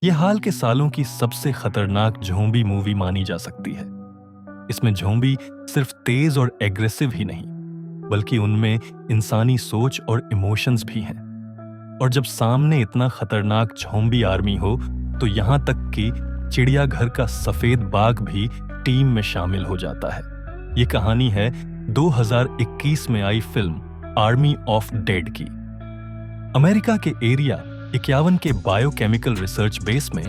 ये हाल के सालों की सबसे खतरनाक ज़ॉम्बी मूवी मानी जा सकती है। इसमें ज़ॉम्बी सिर्फ तेज और एग्रेसिव ही नहीं, बल्कि उनमें इंसानी सोच और इमोशंस भी हैं। और जब सामने इतना खतरनाक ज़ॉम्बी आर्मी हो, तो यहां तक कि चिड़ियाघर का सफेद बाघ भी टीम में शामिल हो जाता है। ये कहानी है 2021 में आई फिल्म आर्मी ऑफ डेड की। अमेरिका के एरिया 51 के बायोकेमिकल रिसर्च बेस में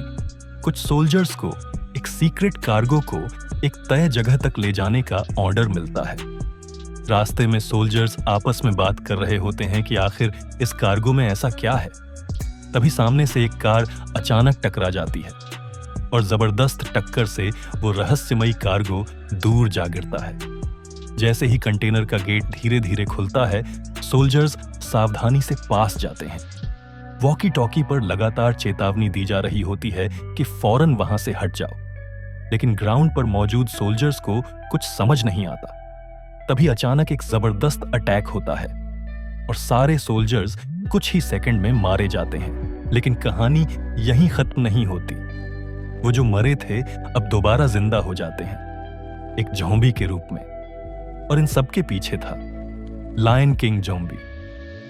कुछ सोल्जर्स को एक सीक्रेट कार्गो को एक तय जगह तक ले जाने का ऑर्डर मिलता है। रास्ते में सोल्जर्स आपस में बात कर रहे होते हैं कि आखिर इस कार्गो में ऐसा क्या है। तभी सामने से एक कार अचानक टकरा जाती है और जबरदस्त टक्कर से वो रहस्यमयी कार्गो दूर जा गिरता है। जैसे ही कंटेनर का गेट धीरे धीरे खुलता है, सोल्जर्स सावधानी से पास जाते हैं। वॉकी टॉकी पर लगातार चेतावनी दी जा रही होती है कि फौरन वहां से हट जाओ, लेकिन ग्राउंड पर मौजूद सोल्जर्स को कुछ समझ नहीं आता। तभी अचानक एक जबरदस्त अटैक होता है और सारे सोल्जर्स कुछ ही सेकंड में मारे जाते हैं। लेकिन कहानी यहीं खत्म नहीं होती। वो जो मरे थे अब दोबारा जिंदा हो जाते हैं, एक ज़ॉम्बी के रूप में। और इन सबके पीछे था लायन किंग ज़ॉम्बी,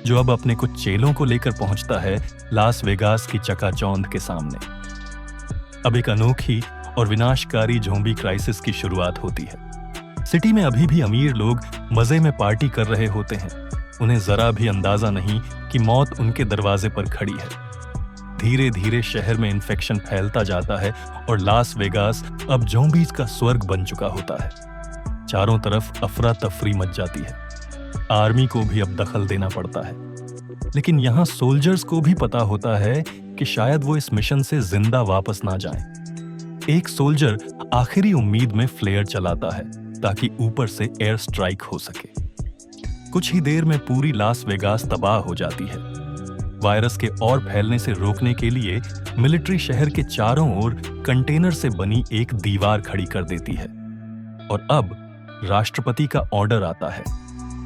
जो अब अपने कुछ चेलों को लेकर पहुंचता है लास वेगास की चकाचौंध के सामने। अब एक अनोखी और विनाशकारी ज़ॉम्बी क्राइसिस की शुरुआत होती है। सिटी में अभी भी अमीर लोग मजे में पार्टी कर रहे होते हैं। उन्हें जरा भी अंदाजा नहीं कि मौत उनके दरवाजे पर खड़ी है। धीरे धीरे शहर में इन्फेक्शन फैलता जाता है और लास वेगास अब ज़ॉम्बीज का स्वर्ग बन चुका होता है। चारों तरफ अफरा तफरी मच जाती है। आर्मी को भी अब दखल देना पड़ता है, लेकिन यहां सोल्जर्स को भी पता होता है कि शायद वो इस मिशन से जिंदा वापस ना जाएं। एक सोल्जर आखिरी उम्मीद में फ्लेयर चलाता है ताकि ऊपर से एयर स्ट्राइक हो सके। कुछ ही देर में पूरी लास वेगास तबाह हो जाती है। वायरस के और फैलने से रोकने के लिए मिलिट्री शहर के चारों ओर कंटेनर से बनी एक दीवार खड़ी कर देती है। और अब राष्ट्रपति का ऑर्डर आता है।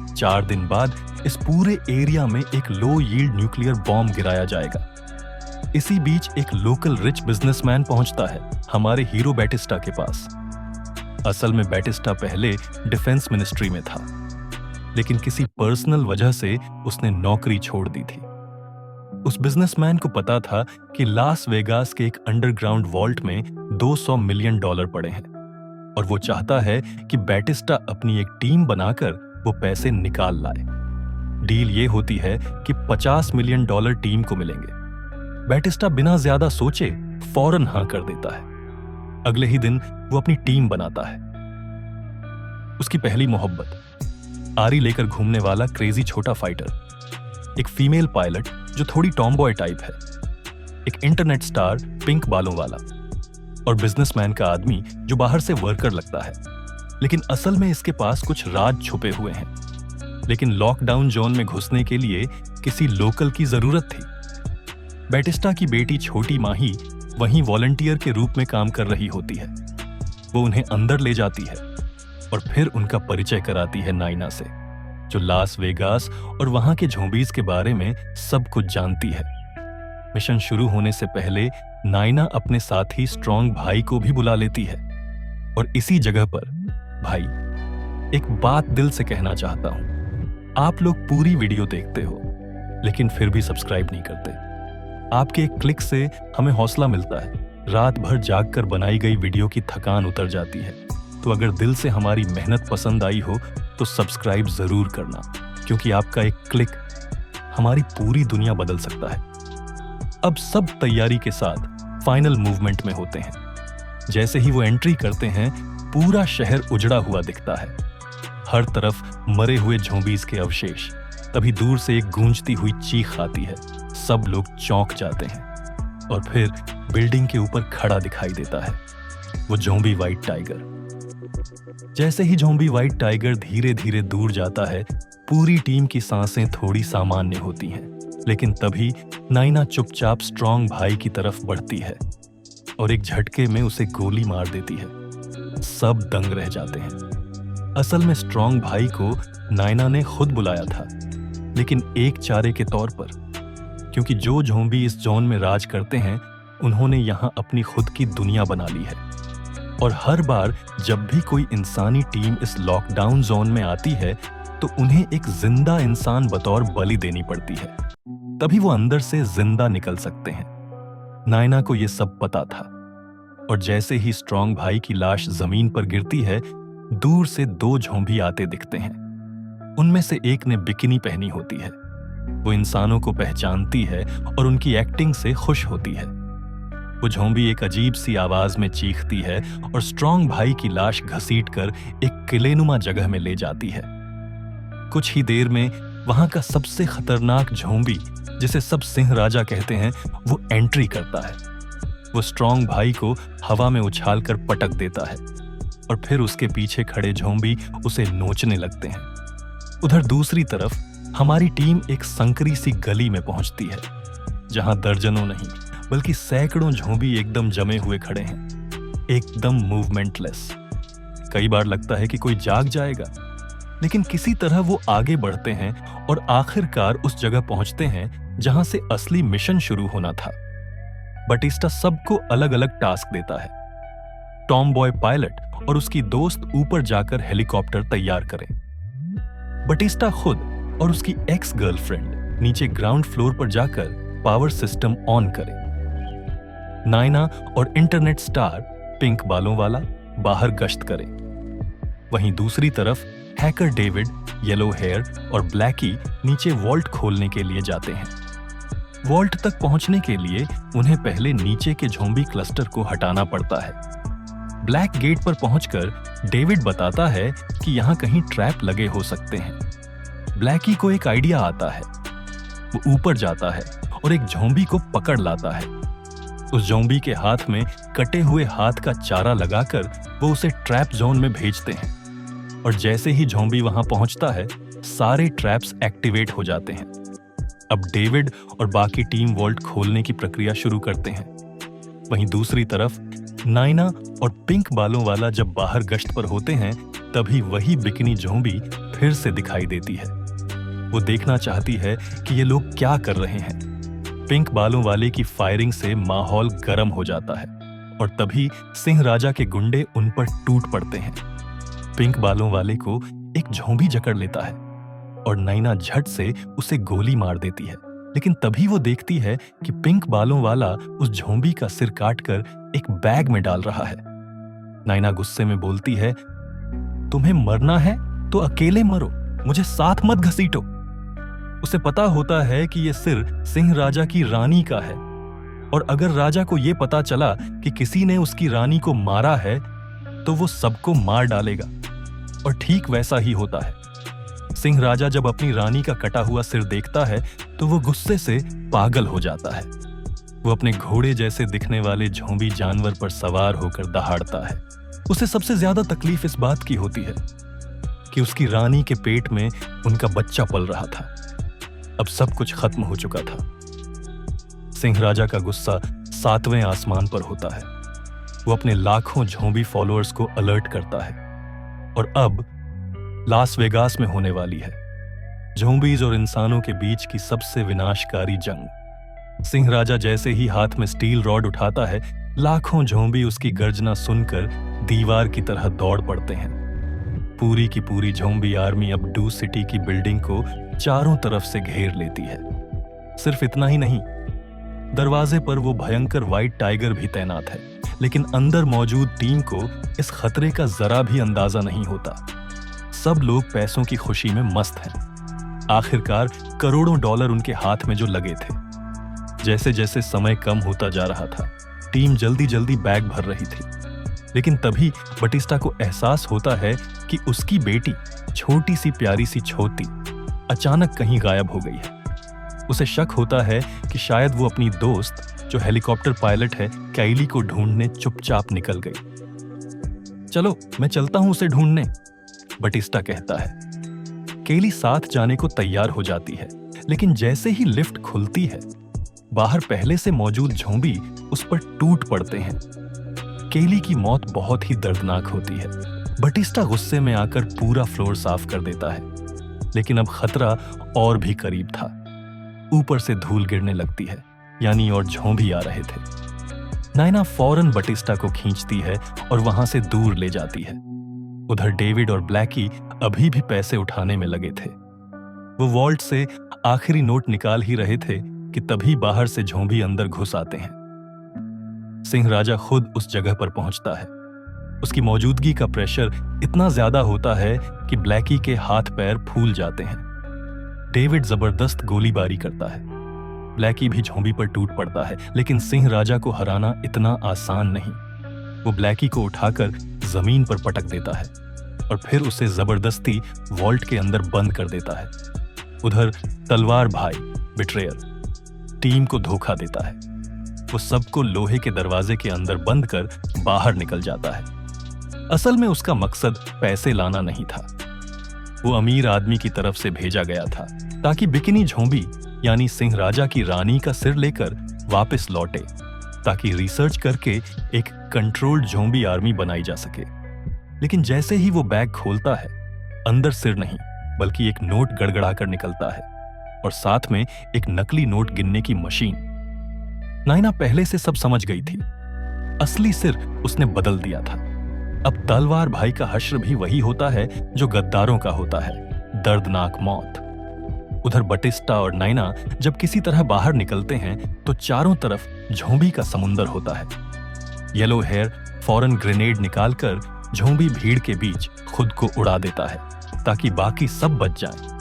4 दिन बाद इस पूरे एरिया में एक लो यील्ड न्यूक्लियर बॉम्ब गिराया जाएगा। इसी बीच एक लोकल रिच बिजनेसमैन पहुंचता है हमारे हीरो बैटिस्टा के पास। असल में बैटिस्टा पहले डिफेंस मिनिस्ट्री में था, लेकिन किसी पर्सनल वजह से उसने नौकरी छोड़ दी थी। उस बिजनेसमैन को पता था कि लास वेगास के एक अंडरग्राउंड वॉल्ट में $200 मिलियन पड़े हैं और वो चाहता है कि बैटिस्टा अपनी एक टीम बनाकर वो पैसे निकाल लाए। डील ये होती है कि $50 मिलियन टीम को मिलेंगे। बैटिस्टा बिना ज्यादा सोचे फौरन हां कर देता है। अगले ही दिन वो अपनी टीम बनाता है। उसकी पहली मोहब्बत आरी लेकर घूमने वाला क्रेजी छोटा फाइटर, एक फीमेल पायलट जो थोड़ी टॉमबॉय टाइप है, एक इंटरनेट स्टार पिंक बालों वाला, और बिजनेसमैन का आदमी जो बाहर से वर्कर लगता है, लेकिन असल में इसके पास कुछ राज छुपे हुए हैं। लेकिन लॉकडाउन जोन में घुसने के लिए किसी लोकल की जरूरत थी। बैटिस्टा की बेटी छोटी माही वहीं वॉलंटियर के रूप में काम कर रही होती है। वो उन्हें अंदर ले जाती है और फिर उनका परिचय कराती है नाइना से, जो लास वेगास और वहां के ज़ॉम्बीज के बारे में सब कुछ जानती है। मिशन शुरू होने से पहले नाइना अपने साथी स्ट्रॉन्ग भाई को भी बुला लेती है। और इसी जगह पर भाई, एक बात दिल से कहना चाहता हूं। आप लोग पूरी वीडियो देखते हो, लेकिन फिर भी सब्सक्राइब नहीं करते। आपके एक क्लिक से हमें हौसला मिलता है। रात भर जागकर बनाई गई वीडियो की थकान उतर जाती है। तो अगर दिल से हमारी मेहनत पसंद आई हो तो सब्सक्राइब जरूर करना, क्योंकि आपका एक क्लिक हमारी पूरी दुनिया बदल सकता है। अब सब तैयारी के साथ फाइनल मूवमेंट में होते हैं। जैसे ही वो एंट्री करते हैं, पूरा शहर उजड़ा हुआ दिखता है। हर तरफ मरे हुए ज़ॉम्बीज के अवशेष। तभी दूर से एक गूंजती हुई चीख आती है। सब लोग चौंक जाते हैं और फिर बिल्डिंग के ऊपर खड़ा दिखाई देता है वो ज़ॉम्बी व्हाइट टाइगर। जैसे ही ज़ॉम्बी व्हाइट टाइगर धीरे धीरे दूर जाता है, पूरी टीम की सांसें थोड़ी सामान्य होती हैं। लेकिन तभी नाइना चुपचाप स्ट्रॉन्ग भाई की तरफ बढ़ती है और एक झटके में उसे गोली मार देती है। सब दंग रह जाते हैं। असल में स्ट्रॉन्ग भाई को नाइना ने खुद बुलाया था, लेकिन एक चारे के तौर पर, क्योंकि जो ज़ॉम्बी इस जोन में राज करते हैं उन्होंने यहाँ अपनी खुद की दुनिया बना ली है और हर बार जब भी कोई इंसानी टीम इस लॉकडाउन जोन में आती है तो उन्हें एक जिंदा इंसान बतौर बलि देनी पड़ती है, तभी वो अंदर से जिंदा निकल सकते हैं। नायना को ये सब पता था और जैसे ही स्ट्रॉन्ग भाई की लाश जमीन पर गिरती है, दूर से 2 झोंबी आते दिखते हैं। उनमें से एक ने बिकिनी पहनी होती है। वो इंसानों को पहचानती है और उनकी एक्टिंग से खुश होती है। वो झोंबी एक अजीब सी आवाज में चीखती है और स्ट्रॉन्ग भाई की लाश घसीटकर एक किलेनुमा जगह में ले जाती है। कुछ ही देर में वहां का सबसे खतरनाक झोंबी, जिसे सब सिंह राजा कहते हैं, वो एंट्री करता है। वो स्ट्रॉन्ग भाई को हवा में उछालकर पटक देता है और फिर उसके पीछे खड़े झोंबी उसे नोचने लगते हैं। उधर दूसरी तरफ हमारी टीम एक संकरी सी गली में पहुंचती है, जहां दर्जनों नहीं बल्कि सैकड़ों झोंबी एकदम जमे हुए खड़े हैं, एकदम मूवमेंटलेस। कई बार लगता है कि कोई जाग जाएगा, लेकिन किसी तरह वो आगे बढ़ते हैं और आखिरकार उस जगह पहुंचते हैं जहां से असली मिशन शुरू होना था। बटिस्टा सबको अलग अलग टास्क देता है। टॉम बॉय पायलट और उसकी दोस्त ऊपर जाकर हेलीकॉप्टर तैयार करें। बटिस्टा खुद और उसकी एक्स गर्लफ्रेंड नीचे ग्राउंड फ्लोर पर जाकर पावर सिस्टम ऑन करें। नायना और इंटरनेट स्टार पिंक बालों वाला बाहर गश्त करें। वहीं दूसरी तरफ हैकर डेविड, येलो हेयर और ब्लैकी नीचे वॉल्ट खोलने के लिए जाते हैं। वॉल्ट तक पहुंचने के लिए उन्हें पहले नीचे के झोंबी क्लस्टर को हटाना पड़ता है। ब्लैक गेट पर पहुंचकर डेविड बताता है कि यहां कहीं ट्रैप लगे हो सकते हैं। ब्लैकी को एक आइडिया आता है। वो ऊपर जाता है और एक झोंबी को पकड़ लाता है। उस झोंबी के हाथ में कटे हुए हाथ का चारा लगाकर वो उसे ट्रैप जोन में भेजते हैं और जैसे ही झोंबी वहां पहुंचता है, सारे ट्रैप्स एक्टिवेट हो जाते हैं। अब डेविड और बाकी टीम वॉल्ट खोलने की प्रक्रिया शुरू करते हैं। वहीं दूसरी तरफ नायना और पिंक बालों वाला जब बाहर गश्त पर होते हैं, तभी वही बिकिनी झोंबी फिर से दिखाई देती है। वो देखना चाहती है कि ये लोग क्या कर रहे हैं। पिंक बालों वाले की फायरिंग से माहौल गर्म हो जाता है और तभी सिंह राजा के गुंडे उन पर टूट पड़ते हैं। पिंक बालों वाले को एक झोंबी जकड़ लेता है और नायना झट से उसे गोली मार देती है, लेकिन तभी वो देखती है कि पिंक बालों वाला उस झोंबी का सिर काटकर एक बैग में डाल रहा है। नायना गुस्से में बोलती है, तुम्हें मरना है तो अकेले मरो, मुझे साथ मत घसीटो। उसे पता होता है कि यह सिर सिंह राजा की रानी का है और अगर राजा को यह पता चला कि किसी ने उसकी रानी को मारा है तो वो सबको मार डालेगा। और ठीक वैसा ही होता है। सिंह राजा जब अपनी रानी का कटा हुआ सिर देखता है तो वो गुस्से से पागल हो जाता है। वो अपने घोड़े जैसे दिखने वाले झोंबी जानवर पर सवार होकर दहाड़ता है। उसे सबसे ज्यादा तकलीफ इस बात की होती है कि उसकी रानी के पेट में उनका बच्चा पल रहा था। अब सब कुछ खत्म हो चुका था। सिंह राजा का गुस्सा 7वें आसमान पर होता है। वो अपने लाखों झोंबी फॉलोअर्स को अलर्ट करता है और अब लास वेगास में होने वाली है झोंबीज और इंसानों के बीच की सबसे विनाशकारी जंग। सिंह राजा जैसे ही हाथ में स्टील रॉड उठाता है, लाखों झोंबी उसकी गर्जना सुनकर दीवार की तरह दौड़ पड़ते हैं। पूरी की पूरी झोंबी आर्मी अब डू सिटी की बिल्डिंग को चारों तरफ से घेर लेती है। सिर्फ इतना ही नहीं, दरवाजे पर वो भयंकर व्हाइट टाइगर भी तैनात है, लेकिन अंदर मौजूद टीम को इस खतरे का जरा भी अंदाजा नहीं होता। सब लोग पैसों की खुशी में मस्त हैं। आखिरकार करोड़ों डॉलर उनके हाथ में जो लगे थे। जैसे जैसे समय कम होता जा रहा था, टीम जल्दी जल्दी बैग भर रही थी, लेकिन तभी बटिस्टा को एहसास होता है कि उसकी बेटी, छोटी सी प्यारी सी छोटी, अचानक कहीं गायब हो गई है। उसे शक होता है कि शायद वो अपनी दोस्त, जो हेलीकॉप्टर पायलट है, काइली को ढूंढने चुपचाप निकल गई। चलो मैं चलता हूं उसे ढूंढने, बटिस्टा कहता है। केली साथ जाने को तैयार हो जाती है, लेकिन जैसे ही लिफ्ट खुलती है, बाहर पहले से मौजूद झोंबी उस पर टूट पड़ते हैं। केली की मौत बहुत ही दर्दनाक होती है। बटिस्टा गुस्से में आकर पूरा फ्लोर साफ कर देता है, लेकिन अब खतरा और भी करीब था। ऊपर से धूल गिरने लगती है, यानी और झोंबी आ रहे थे। नायना फौरन बटिस्टा को खींचती है और वहां से दूर ले जाती है। उधर डेविड और ब्लैकी अभी भी पैसे उठाने में लगे थे। वो वॉल्ट से आखिरी नोट निकाल ही रहे थे कि तभी बाहर से झोंबी अंदर घुस आते हैं। सिंह राजा खुद उस जगह पर पहुंचता है। उसकी मौजूदगी का प्रेशर इतना ज्यादा होता है कि ब्लैकी के हाथ पैर फूल जाते हैं। डेविड जबरदस्त गोलीबारी करता है। ब्लैकी भी झोंबी पर टूट पड़ता है, लेकिन सिंह राजा को हराना इतना आसान नहीं। वो ब्लैकी को उठाकर जमीन पर पटक देता है और फिर उसे जबरदस्ती वॉल्ट के अंदर बंद कर देता है। उधर तलवार भाई बिट्रेयर टीम को धोखा देता है। वो सबको लोहे के दरवाजे के अंदर बंद कर बाहर निकल जाता है। असल में उसका मकसद पैसे लाना नहीं था। वो अमीर आदमी की तरफ से भेजा गया था ताकि बिकिनी झोंबी यानी सिंह राजा की रानी का सिर लेकर वापस लौटे, ताकि रिसर्च करके एक कंट्रोल्ड झोंबी आर्मी बनाई जा सके। लेकिन जैसे ही वो बैग खोलता है, अंदर सिर नहीं बल्कि एक नोट गड़गड़ा कर निकलता है और साथ में एक नकली नोट गिनने की मशीन। नायना पहले से सब समझ गई थी। असली सिर उसने बदल दिया था। अब तलवार भाई का हश्र भी वही होता है जो गद्दारों का होता है, दर्दनाक मौत। उधर बटिस्टा और नायना जब किसी तरह बाहर निकलते हैं तो चारों तरफ झोंबी का समुंदर होता है। येलो हेयर फौरन ग्रेनेड निकालकर झोंबी भीड़ के बीच खुद को उड़ा देता है ताकि बाकी सब बच जाएं।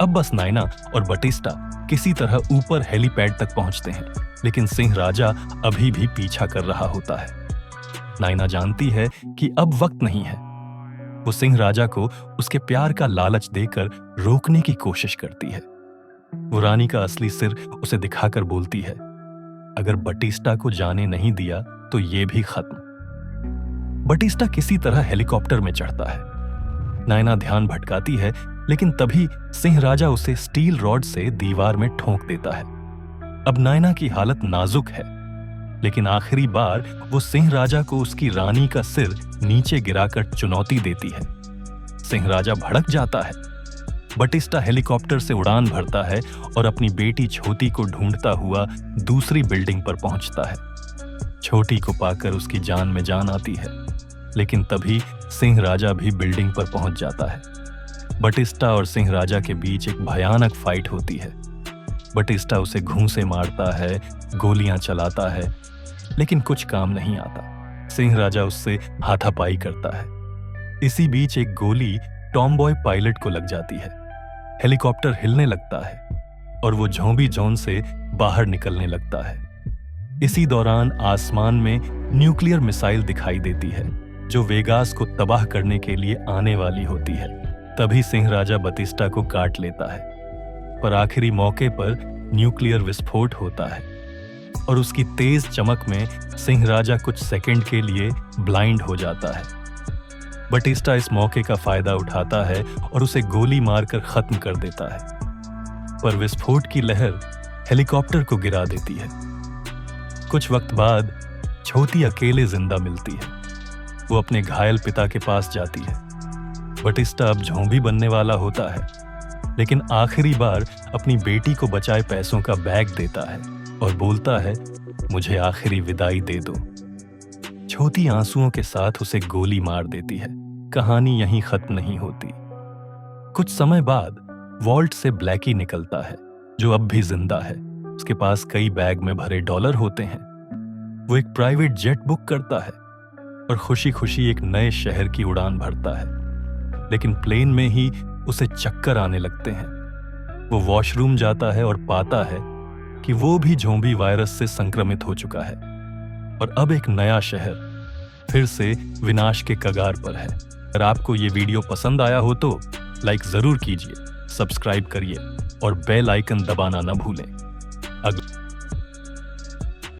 अब बस नायना और बटिस्टा किसी तरह ऊपर हेलीपैड तक पहुंचते हैं, लेकिन सिंह राजा अभी भी पीछा कर रहा होता है। नायना जानती है कि अब वक्त नहीं है। वो सिंह राजा को उसके प्यार का लालच देकर रोकने की कोशिश करती है। वो रानी का असली सिर उसे दिखाकर बोलती है, अगर बटिस्टा को जाने नहीं दिया तो ये भी खत्म। बटिस्टा किसी तरह हेलीकॉप्टर में चढ़ता है। नायना ध्यान भटकाती है, लेकिन तभी सिंह राजा उसे स्टील रॉड से दीवार में ठोंक देता है। अब नायना की हालत नाजुक है, लेकिन आखिरी बार वो सिंह राजा को उसकी रानी का सिर नीचे गिराकर चुनौती देती है। सिंह राजा भड़क जाता है। बटिस्टा हेलीकॉप्टर से उड़ान भरता है और अपनी बेटी छोटी को ढूंढता हुआ दूसरी बिल्डिंग पर पहुंचता है। छोटी को पाकर उसकी जान में जान आती है, लेकिन तभी सिंह राजा भी बिल्डिंग पर पहुंच जाता है। बटिस्टा और सिंह राजा के बीच एक भयानक फाइट होती है। बटिस्टा उसे घूंसे मारता है, गोलियां चलाता है, लेकिन कुछ काम नहीं आता। सिंह राजा उससे हाथापाई करता है। इसी बीच एक गोली टॉमबॉय पायलट को लग जाती है। हेलीकॉप्टर हिलने लगता है और वो झोंबी जोन से बाहर निकलने लगता है। इसी दौरान आसमान में न्यूक्लियर मिसाइल दिखाई देती है जो वेगास को तबाह करने के लिए आने वाली होती है। तभी सिंह राजा बटिस्टा को काट लेता है, पर आखिरी मौके पर न्यूक्लियर विस्फोट होता है और उसकी तेज चमक में सिंह राजा कुछ सेकंड के लिए ब्लाइंड हो जाता है। बटिस्टा इस मौके का फायदा उठाता है और उसे गोली मारकर खत्म कर देता है, पर विस्फोट की लहर हेलीकॉप्टर को गिरा देती है। कुछ वक्त बाद छोटी अकेले जिंदा मिलती है। वो अपने घायल पिता के पास जाती है। बटिस्टा अब झोंबी बनने वाला होता है, लेकिन आखिरी बार अपनी बेटी को बचाए पैसों का बैग देता है और बोलता है, मुझे आखिरी विदाई दे दो। छोटी आंसुओं के साथ उसे गोली मार देती है। कहानी यहीं खत्म नहीं होती। कुछ समय बाद वॉल्ट से ब्लैकी निकलता है, जो अब भी जिंदा है। उसके पास कई बैग में भरे डॉलर होते हैं। वो एक प्राइवेट जेट बुक करता है और खुशी खुशी एक नए शहर की उड़ान भरता है, लेकिन प्लेन में ही उसे चक्कर आने लगते हैं। वो वॉशरूम जाता है और पाता है कि वो भी झोंबी वायरस से संक्रमित हो चुका है और अब एक नया शहर फिर से विनाश के कगार पर है। अगर आपको ये वीडियो पसंद आया हो तो लाइक जरूर कीजिए, सब्सक्राइब करिए और बेल आइकन दबाना न भूलें।